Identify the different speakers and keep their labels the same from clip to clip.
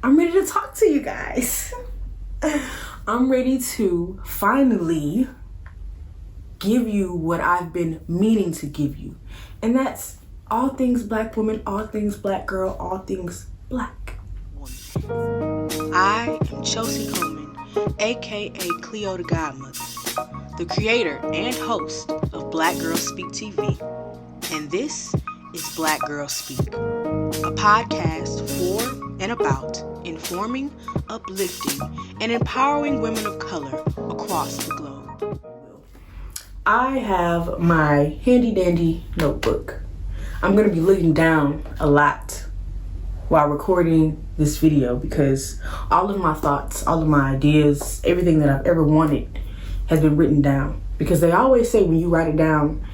Speaker 1: I'm ready to talk to you guys. I'm ready to finally give you what I've been meaning to give you. And that's all things black woman, all things black girl, all things black. I am Chelsea Coleman, aka CleoDaGodmother, the creator and host of BLK Girls Speak TV. And this is BLK Girls Speak, a podcast for and about informing, uplifting, and empowering women of color across the globe. I have my handy dandy notebook. I'm going to be looking down a lot while recording this video because all of my thoughts, all of my ideas, everything that I've ever wanted has been written down. Because they always say when you write it down,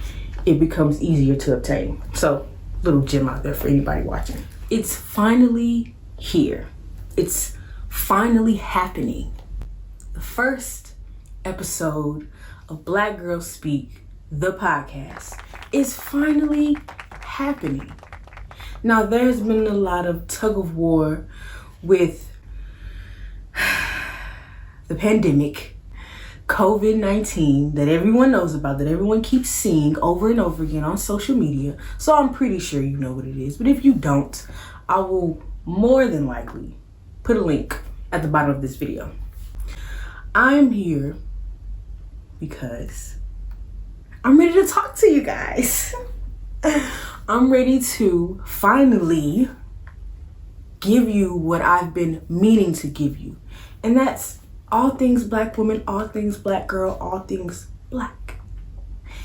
Speaker 1: it becomes easier to obtain. So, little gem out there for anybody watching. It's finally here. It's finally happening. The first episode of BLK Girls Speak, the podcast, is finally happening. Now, there's been a lot of tug of war with the pandemic, COVID-19, that everyone knows about, that everyone keeps seeing over and over again on social media. So I'm pretty sure you know what it is. But if you don't, I will more than likely put a link at the bottom of this video. I'm here because I'm ready to talk to you guys. I'm ready to finally give you what I've been meaning to give you. And that's all things black woman, all things black girl, all things black.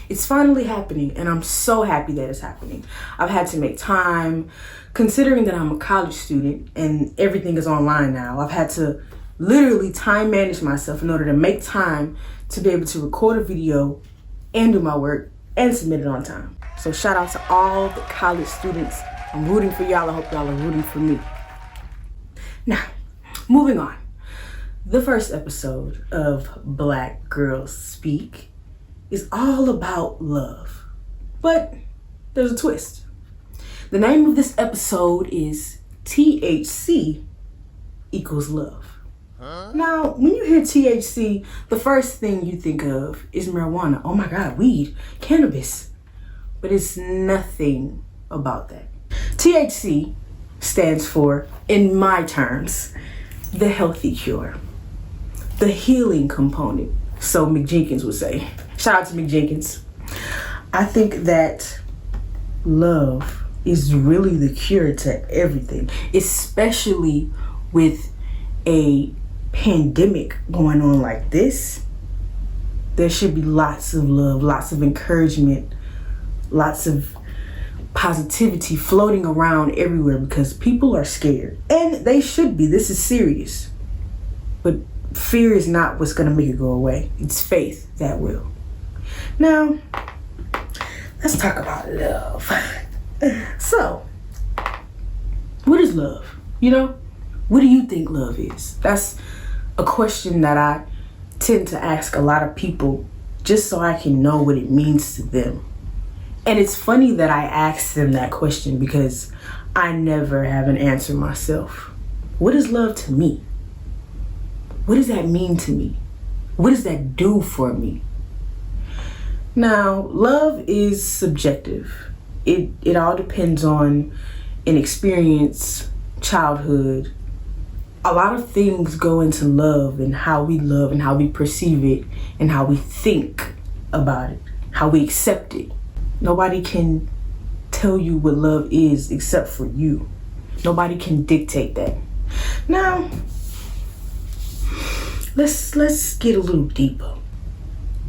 Speaker 1: It's finally happening, and I'm so happy that it's happening. I've had to make time, considering that I'm a college student and everything is online now. I've had to literally time manage myself in order to make time to be able to record a video and do my work and submit it on time. So shout out to all the college students. I'm rooting for y'all. I hope y'all are rooting for me. Now, moving on. The first episode of BLK Girls Speak is all about love. But there's a twist. The name of this episode is THC equals love. Now, when you hear THC, the first thing you think of is marijuana. Oh my God, weed, cannabis. But it's nothing about that. THC stands for, in my terms, the healthy cure, the healing component, so Mick Jenkins would say. Shout out to Mick Jenkins. I think that love is really the cure to everything, especially with a pandemic going on like this. There should be lots of love, lots of encouragement, lots of positivity floating around everywhere because people are scared. And they should be. This is serious. But fear is not what's going to make it go away. It's faith that will. Now, let's talk about love. So, what is love? You know, what do you think love is? That's a question that I tend to ask a lot of people just so I can know what it means to them. And it's funny that I ask them that question because I never have an answer myself. What is love to me? What does that mean to me? What does that do for me? Now, love is subjective. It all depends on an experience, childhood. A lot of things go into love and how we perceive it and how we think about it, how we accept it. Nobody can tell you what love is except for you. Nobody can dictate that. Now, let's get a little deeper.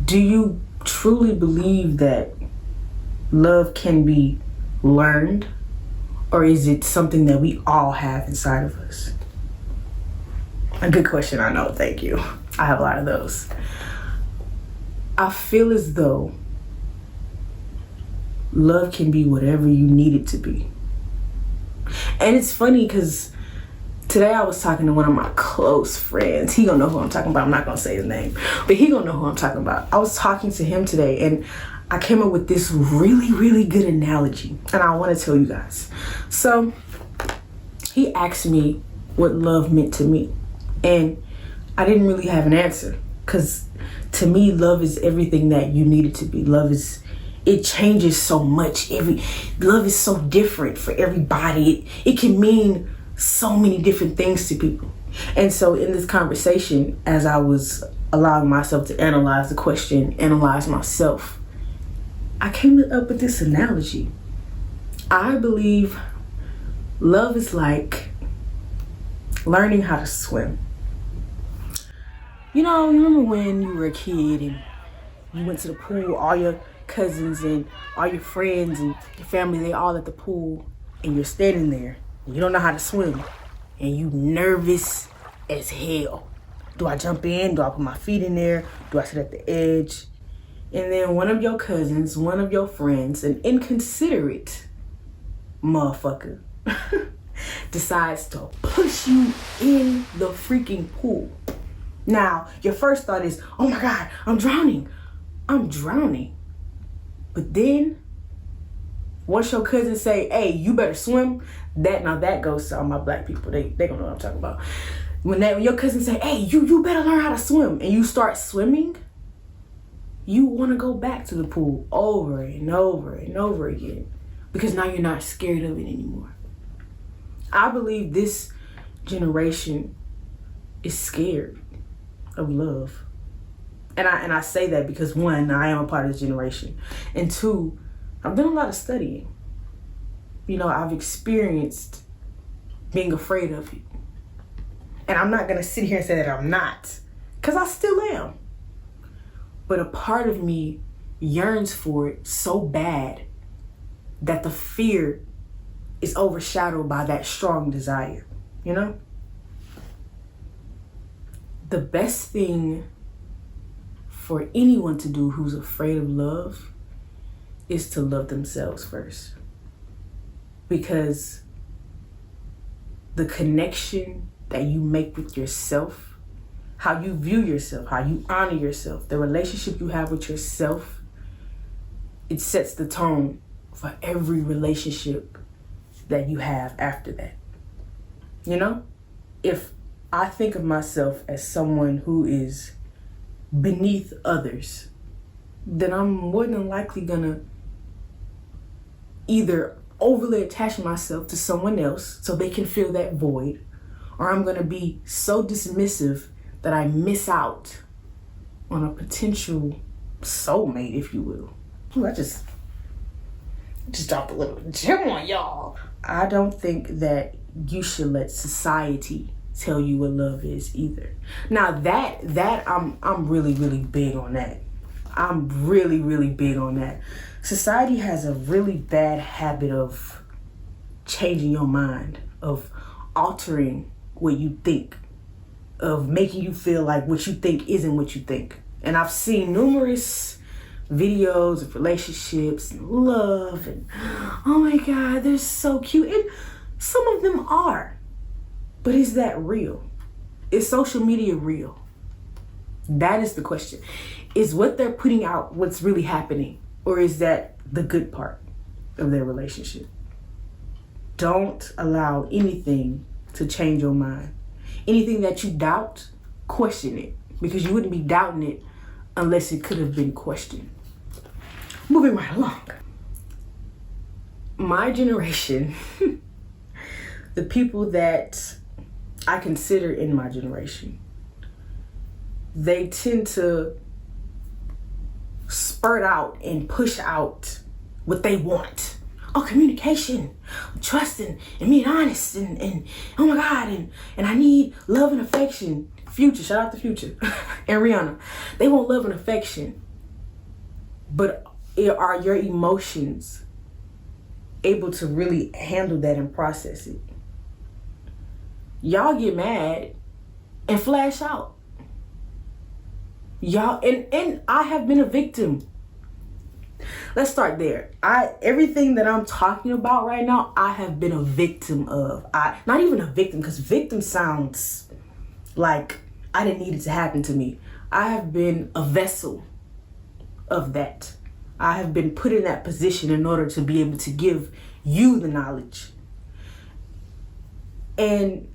Speaker 1: Do you truly believe that love can be learned, or is it something that we all have inside of us? A good question, I know. Thank you. I have a lot of those. I feel as though love can be whatever you need it to be. And it's funny because today I was talking to one of my close friends. He gonna know who I'm talking about. I'm not gonna say his name, but he gonna know who I'm talking about. I was talking to him today and I came up with this really, really good analogy and I want to tell you guys. So he asked me, what love meant to me. And I didn't really have an answer, because to me, love is everything that you need it to be. It changes so much. Love is so different for everybody. It can mean so many different things to people. And so in this conversation, as I was allowing myself to analyze the question, analyze myself, I came up with this analogy. I believe love is like learning how to swim. You know, you remember when you were a kid and you went to the pool, all your cousins and all your friends and your family, they all at the pool, and you're standing there and you don't know how to swim and you nervous as hell. Do I jump in? Do I put my feet in there? Do I sit at the edge? And then one of your cousins, one of your friends, an inconsiderate motherfucker decides to push you in the freaking pool. Now, your first thought is, oh my God, I'm drowning. But then, once your cousins say, hey, you better swim, that goes to all my black people. They gonna know what I'm talking about. When your cousins say, hey, you better learn how to swim, and you start swimming, you want to go back to the pool over and over and over again, because now you're not scared of it anymore. I believe this generation is scared of love. And I say that because, one, I am a part of this generation. And two, I've done a lot of studying. You know, I've experienced being afraid of it. And I'm not going to sit here and say that I'm not, because I still am. But a part of me yearns for it so bad that the fear is overshadowed by that strong desire, you know? The best thing for anyone to do who's afraid of love is to love themselves first. Because the connection that you make with yourself, how you view yourself, how you honor yourself, the relationship you have with yourself, it sets the tone for every relationship that you have after that. You know, if I think of myself as someone who is beneath others, then I'm more than likely gonna either overly attach myself to someone else so they can fill that void, or I'm gonna be so dismissive that I miss out on a potential soulmate, if you will. Ooh, I just dropped a little gem on y'all. I don't think that you should let society tell you what love is either. Now that I'm really, really big on that. I'm really, really big on that. Society has a really bad habit of changing your mind, of altering what you think, of making you feel like what you think isn't what you think. And I've seen numerous videos of relationships and love, and oh my God, they're so cute. And some of them are. But is that real? Is social media real? That is the question. Is what they're putting out what's really happening? Or is that the good part of their relationship? Don't allow anything to change your mind. Anything that you doubt, question it. Because you wouldn't be doubting it unless it could have been questioned. Moving right along. My generation, the people that I consider in my generation, they tend to spurt out and push out what they want. Oh, communication, trusting, and being honest, and oh my God, and I need love and affection. Future, shout out to Future and Rihanna. They want love and affection, but are your emotions able to really handle that and process it? Y'all get mad and flash out. Y'all, and I have been a victim. Let's start there. Everything that I'm talking about right now, I have been a victim of. Not even a victim, because victim sounds like I didn't need it to happen to me. I have been a vessel of that. I have been put in that position in order to be able to give you the knowledge. And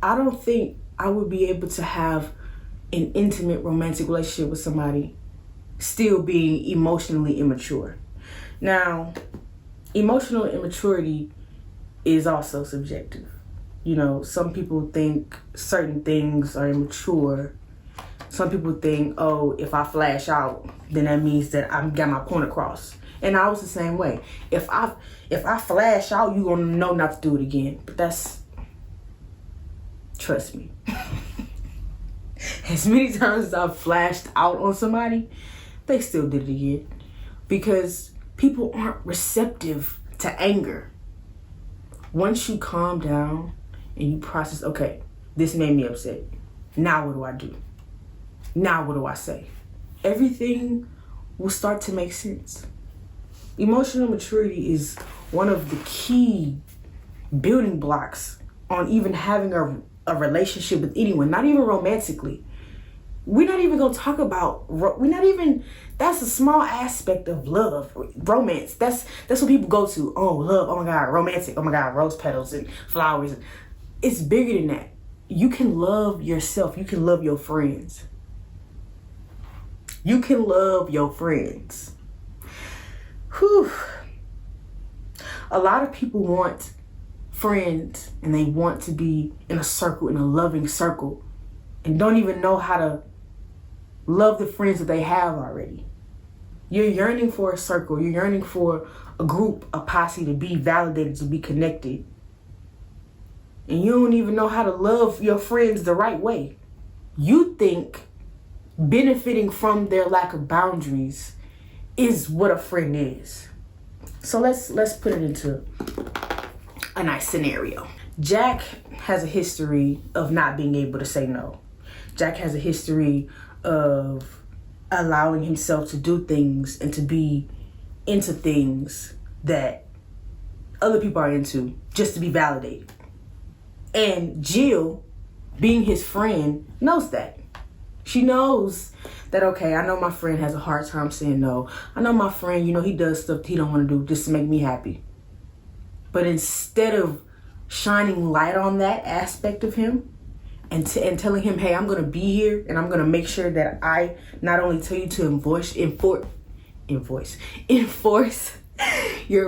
Speaker 1: I don't think I would be able to have an intimate romantic relationship with somebody still being emotionally immature. Now, emotional immaturity is also subjective. You know, some people think certain things are immature. Some people think, oh, if I flash out, then that means that I've got my point across. And I was the same way. If I flash out, you're gonna know not to do it again. But trust me. As many times as I've flashed out on somebody, they still did it again. Because people aren't receptive to anger. Once you calm down and you process, okay, this made me upset. Now what do I do? Now what do I say? Everything will start to make sense. Emotional maturity is one of the key building blocks on even having a relationship with anyone, not even romantically. We're not even gonna talk about, that's a small aspect of love, romance. That's what people go to. Oh, love, oh my God, romantic, oh my God, rose petals and flowers. It's bigger than that. You can love yourself, you can love your friends. You can love your friends. Whew. A lot of people want friends and they want to be in a circle, in a loving circle, and don't even know how to love the friends that they have already. You're yearning for a circle. You're yearning for a group, a posse, to be validated, to be connected. And you don't even know how to love your friends the right way. You think benefiting from their lack of boundaries is what a friend is. So let's put it into a nice scenario. Jack has a history of not being able to say no. Jack has a history of allowing himself to do things and to be into things that other people are into just to be validated. And Jill, being his friend, knows that. She knows that, okay, I know my friend has a hard time saying no. I know my friend, he does stuff he don't want to do just to make me happy. But instead of shining light on that aspect of him and telling him, hey, I'm going to be here and I'm going to make sure that I not only tell you to enforce your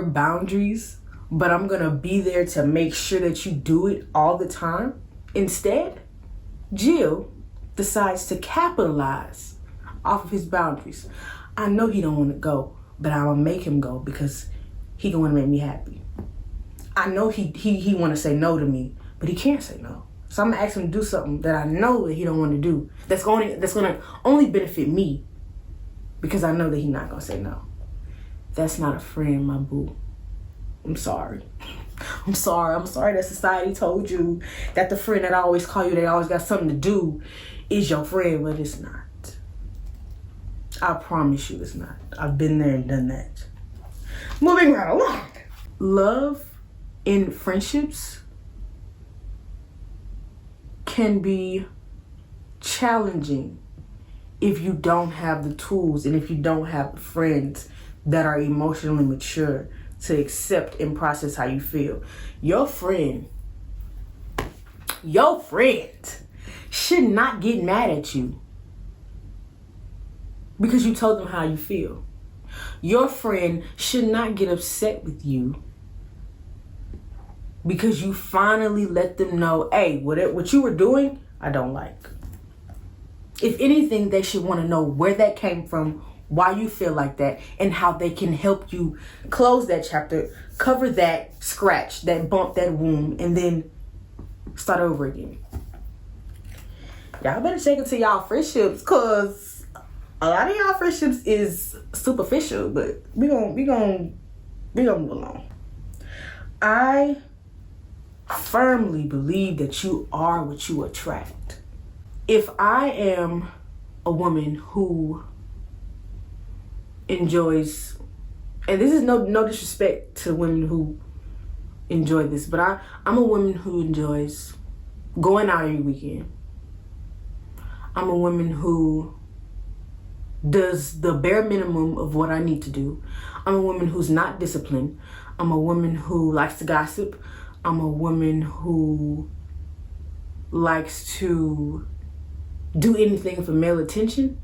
Speaker 1: boundaries, but I'm going to be there to make sure that you do it all the time. Instead, Jill decides to capitalize off of his boundaries. I know he don't want to go, but I'm going to make him go because he going to make me happy. I know he want to say no to me, but he can't say no. So I'm going to ask him to do something that I know that he don't want to do. That's going to only benefit me because I know that he's not going to say no. That's not a friend, my boo. I'm sorry. I'm sorry that society told you that the friend that I always call you, they always got something to do, is your friend, but it's not. I promise you it's not. I've been there and done that. Moving right along. Love in friendships can be challenging if you don't have the tools and if you don't have friends that are emotionally mature to accept and process how you feel. Your friend should not get mad at you because you told them how you feel. Your friend should not get upset with you because you finally let them know, hey, what you were doing, I don't like. If anything, they should want to know where that came from, why you feel like that, and how they can help you close that chapter, cover that scratch, that bump, that wound, and then start over again. Y'all better check into y'all friendships, cause a lot of y'all friendships is superficial, but we gonna move along. I firmly believe that you are what you attract. If I am a woman who enjoys, and this is no disrespect to women who enjoy this, but I'm a woman who enjoys going out every weekend. I'm a woman who does the bare minimum of what I need to do. I'm a woman who's not disciplined. I'm a woman who likes to gossip. I'm a woman who likes to do anything for male attention,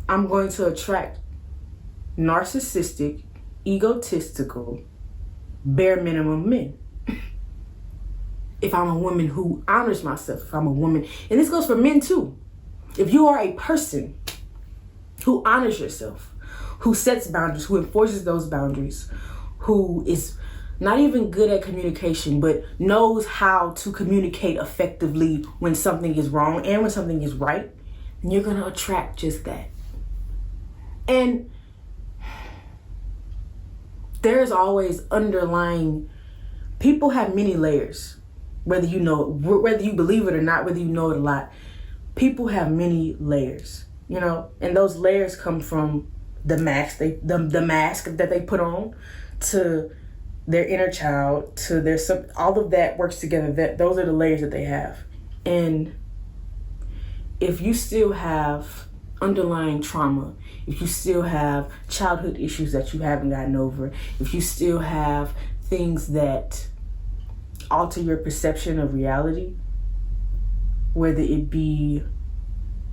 Speaker 1: I'm going to attract narcissistic, egotistical, bare minimum men. If I'm a woman who honors myself, if I'm a woman, and this goes for men too. If you are a person who honors yourself, who sets boundaries, who enforces those boundaries, who is not even good at communication, but knows how to communicate effectively when something is wrong and when something is right, then you're going to attract just that. And there's always underlying, people have many layers. Whether you know it, whether you believe it or not, whether you know it a lot, people have many layers, you know, and those layers come from the mask the mask that they put on, to their inner child, to their all of that works together. Those are the layers that they have. And if you still have underlying trauma, if you still have childhood issues that you haven't gotten over, if you still have things that alter your perception of reality, whether it be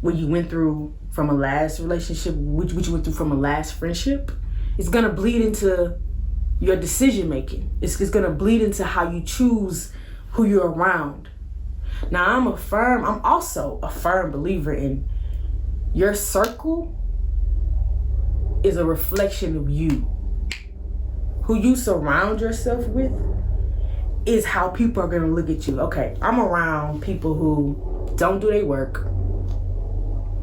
Speaker 1: what you went through from a last relationship, what you went through from a last friendship, it's gonna bleed into your decision making. It's gonna bleed into how you choose who you're around. Now, I'm also a firm believer in your circle is a reflection of you. Who you surround yourself with is how people are gonna look at you. Okay, I'm around people who don't do their work,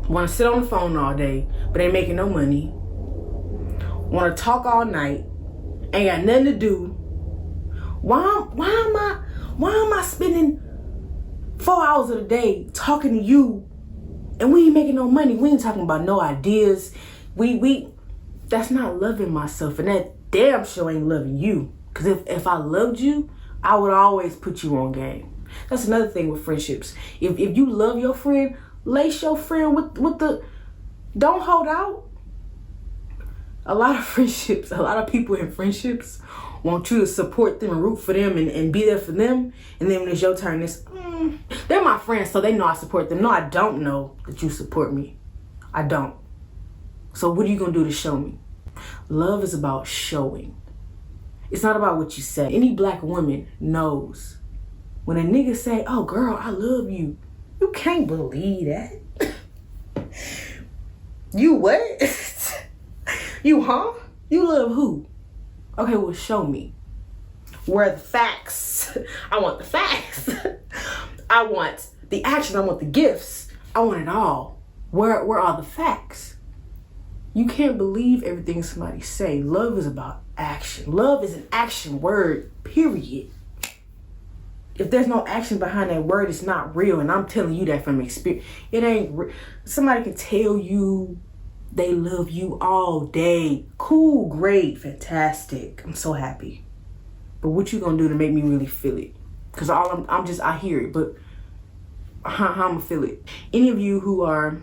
Speaker 1: wanna sit on the phone all day, but ain't making no money, wanna talk all night, ain't got nothing to do. Why am I spending 4 hours of the day talking to you and we ain't making no money? We ain't talking about no ideas. That's not loving myself, and that damn sure ain't loving you. Cause if I loved you, I would always put you on game. That's another thing with friendships. If you love your friend, lace your friend with the, don't hold out. A lot of friendships, a lot of people in friendships want you to support them and root for them and be there for them. And then when it's your turn, it's, they're my friends, so they know I support them. No, I don't know that you support me. I don't. So what are you gonna do to show me? Love is about showing. It's not about what you say. Any black woman knows when a nigga say, oh girl, I love you, you can't believe that. You what? You huh? You love who? Okay, well, show me. Where are the facts? I want the facts. I want the action. I want the gifts. I want it all. Where are the facts? You can't believe everything somebody say. Love is about action. Love is an action word, period. If there's no action behind that word, it's not real. And I'm telling you that from experience. It ain't real. Somebody can tell you they love you all day. Cool, great, fantastic. I'm so happy. But what you gonna do to make me really feel it? Because I hear it, but how I'm gonna feel it? Any of you who are,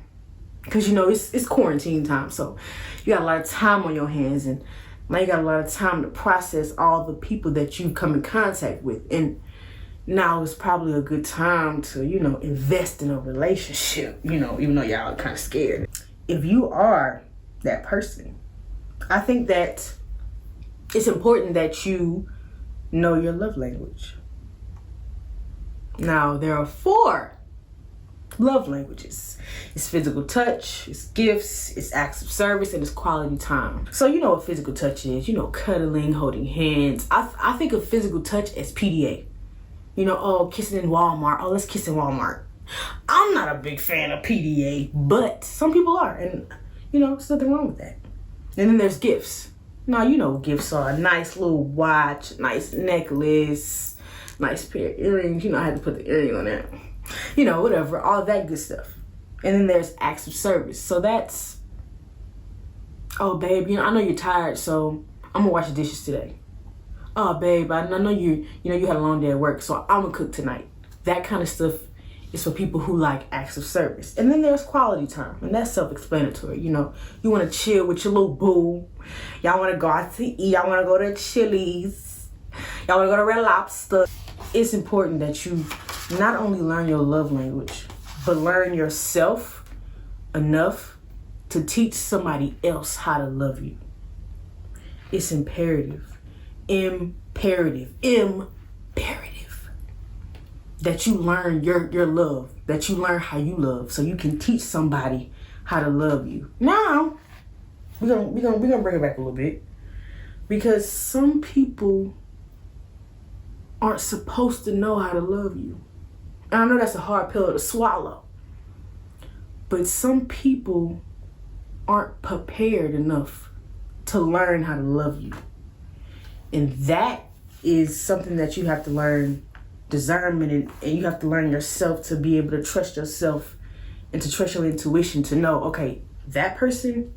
Speaker 1: because you know it's quarantine time, so you got a lot of time on your hands, and now you got a lot of time to process all the people that you've come in contact with. And now is probably a good time to, invest in a relationship, even though y'all are kind of scared. If you are that person, I think that it's important that you know your love language. Now, there are 4 love languages. It's physical touch, it's gifts, it's acts of service, and it's quality time. So you know what physical touch is, cuddling, holding hands. I think of physical touch as PDA. Kissing in Walmart. Oh, let's kiss in Walmart. I'm not a big fan of PDA, but some people are, and there's nothing wrong with that. And then there's gifts. Now, gifts are a nice little watch, nice necklace, nice pair of earrings. I had to put the earring on that. Whatever, all that good stuff. And then there's acts of service. So that's, oh, babe, I know you're tired, so I'm gonna wash the dishes today. Oh, babe, I know you had a long day at work, so I'm gonna cook tonight. That kind of stuff is for people who like acts of service. And then there's quality time, and that's self-explanatory. You want to chill with your little boo. Y'all want to go out to eat. Y'all want to go to Chili's. Y'all want to go to Red Lobster. It's important that you not only learn your love language, but learn yourself enough to teach somebody else how to love you. It's imperative that you learn your love, that you learn how you love, so you can teach somebody how to love you. Now, we're gonna bring it back a little bit, because some people aren't supposed to know how to love you. And I know that's a hard pill to swallow, but some people aren't prepared enough to learn how to love you. And that is something that you have to learn discernment, and you have to learn yourself to be able to trust yourself and to trust your intuition to know, okay, that person,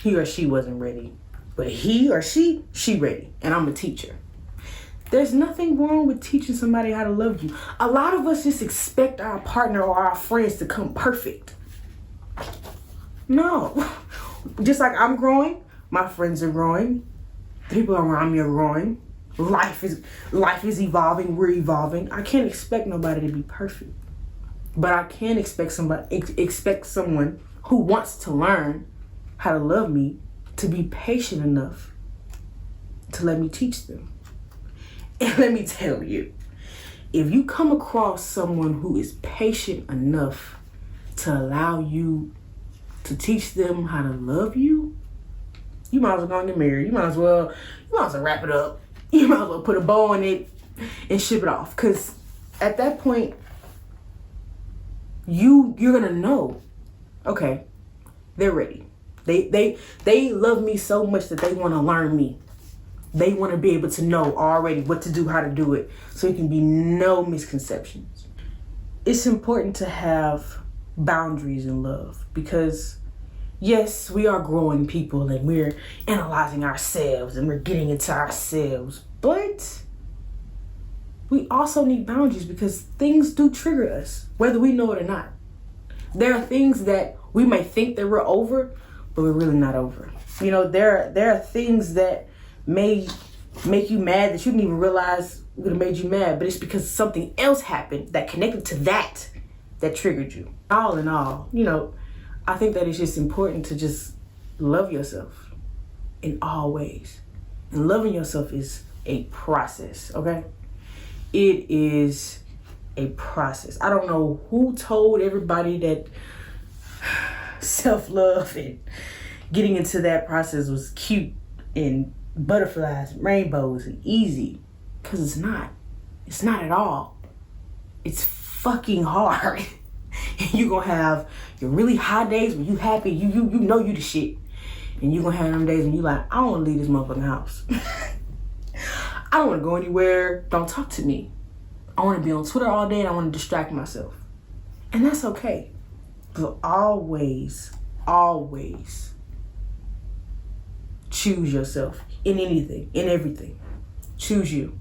Speaker 1: he or she wasn't ready, but he or she ready, and I'm a teacher. There's nothing wrong with teaching somebody how to love you. A lot of us just expect our partner or our friends to come perfect. No. Just like I'm growing, my friends are growing, the people around me are growing. Life is evolving, we're evolving. I can't expect nobody to be perfect. But I can expect someone who wants to learn how to love me to be patient enough to let me teach them. And let me tell you, if you come across someone who is patient enough to allow you to teach them how to love you, you might as well go and get married. You might as well wrap it up. You might as well put a bow on it and ship it off. Because at that point, you're gonna know, okay, they're ready. They love me so much that they want to learn me. They want to be able to know already what to do, how to do it, so it can be no misconceptions. It's important to have boundaries in love, because yes, we are growing people and we're analyzing ourselves and we're getting into ourselves, but we also need boundaries, because things do trigger us, whether we know it or not. There are things that we may think that we're over, but we're really not over. You know, there are things that may make you mad that you didn't even realize would have made you mad, but it's because something else happened that connected to that triggered you. All in all, you know, I think that it's just important to just love yourself in all ways. And loving yourself is a process, okay? It is a process. I don't know who told everybody that self-love and getting into that process was cute and butterflies, rainbows, and easy, because it's not. It's not at all. It's fucking hard. You're gonna have your really high days when you happy, you know you the shit, and you're gonna have them days when you like, I don't want to leave this motherfucking house. I don't want to go anywhere. Don't talk to me. I want to be on Twitter all day and I want to distract myself, and that's okay. But always choose yourself in anything, in everything. Choose you,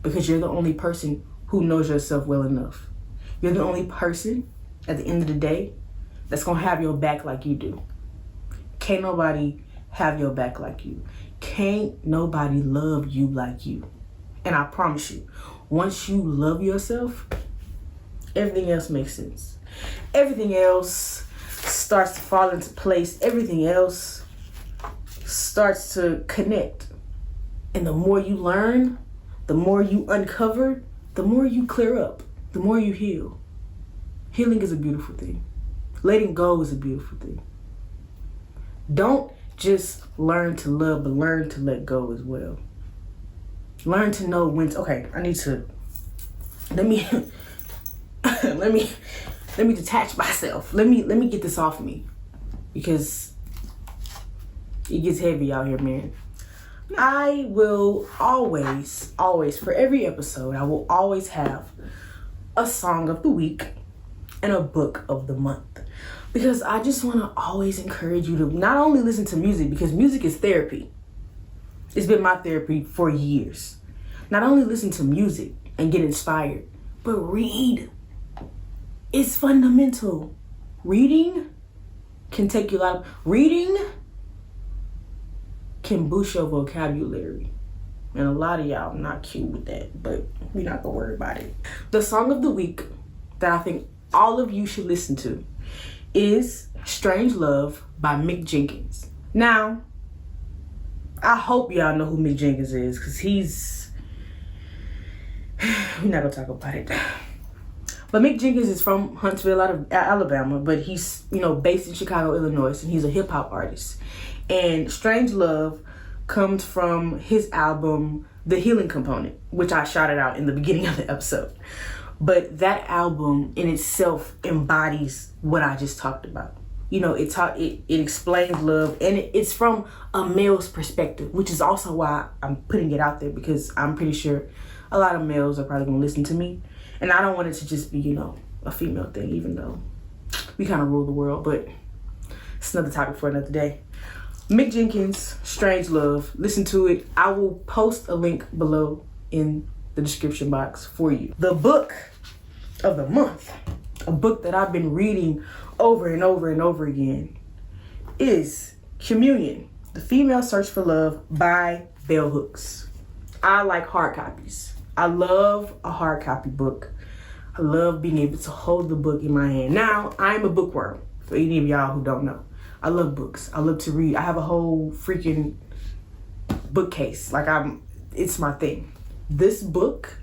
Speaker 1: because you're the only person who knows yourself well enough. You're the only person at the end of the day that's gonna have your back like you do. Can't nobody have your back like you. Can't nobody love you like you. And I promise you, once you love yourself, everything else makes sense. Everything else starts to fall into place. Everything else starts to connect. And the more you learn, the more you uncover, the more you clear up, the more you heal. Healing is a beautiful thing. Letting go is a beautiful thing. Don't just learn to love, but learn to let go as well. Learn to know when to, okay, I need to, let me detach myself. Let me get this off me, because it gets heavy out here, man. I will always, for every episode, I will always have a song of the week and a book of the month, because I just want to always encourage you to not only listen to music, because music is therapy. It's been my therapy for years. Not only listen to music and get inspired, but read. It's fundamental. Reading can take you out. Reading can boost your vocabulary. And a lot of y'all not cute with that, but we're not gonna worry about it. The song of the week that I think all of you should listen to is Strange Love by Mick Jenkins. Now, I hope y'all know who Mick Jenkins is, because we're not gonna talk about it. But Mick Jenkins is from Huntsville, out of Alabama, but he's, based in Chicago, Illinois, and he's a hip hop artist. And Strange Love comes from his album, The Healing Component, which I shouted out in the beginning of the episode. But that album in itself embodies what I just talked about. It explains love, and it's from a male's perspective, which is also why I'm putting it out there, because I'm pretty sure a lot of males are probably gonna listen to me. And I don't want it to just be, a female thing, even though we kind of rule the world, but it's another topic for another day. Mick Jenkins, Strange Love, listen to it. I will post a link below in the description box for you. The book of the month, a book that I've been reading over and over and over again, is Communion, The Female Search for Love by Bell Hooks. I like hard copies. I love a hard copy book. I love being able to hold the book in my hand. Now, I'm a bookworm, for any of y'all who don't know. I love books. I love to read. I have a whole freaking bookcase. It's my thing. This book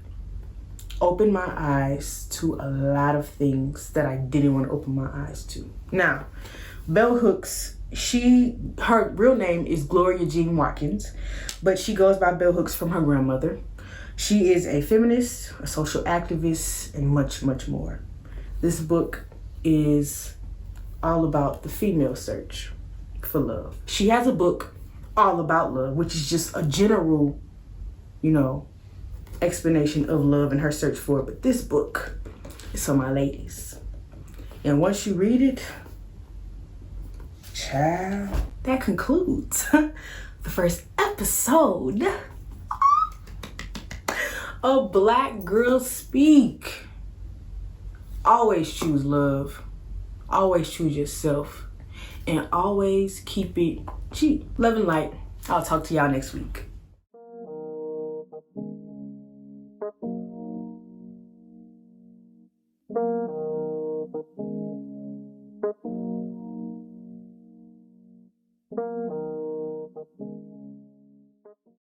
Speaker 1: opened my eyes to a lot of things that I didn't want to open my eyes to. Now, Bell Hooks, her real name is Gloria Jean Watkins, but she goes by Bell Hooks from her grandmother. She is a feminist, a social activist, and much, much more. This book is all about the female search for love. She has a book all about love, which is just a general, explanation of love and her search for it. But this book is for my ladies. And once you read it, child, that concludes the first episode of Black Girls Speak. Always choose love. Always choose yourself. And always keep it cheap. Love and light. I'll talk to y'all next week.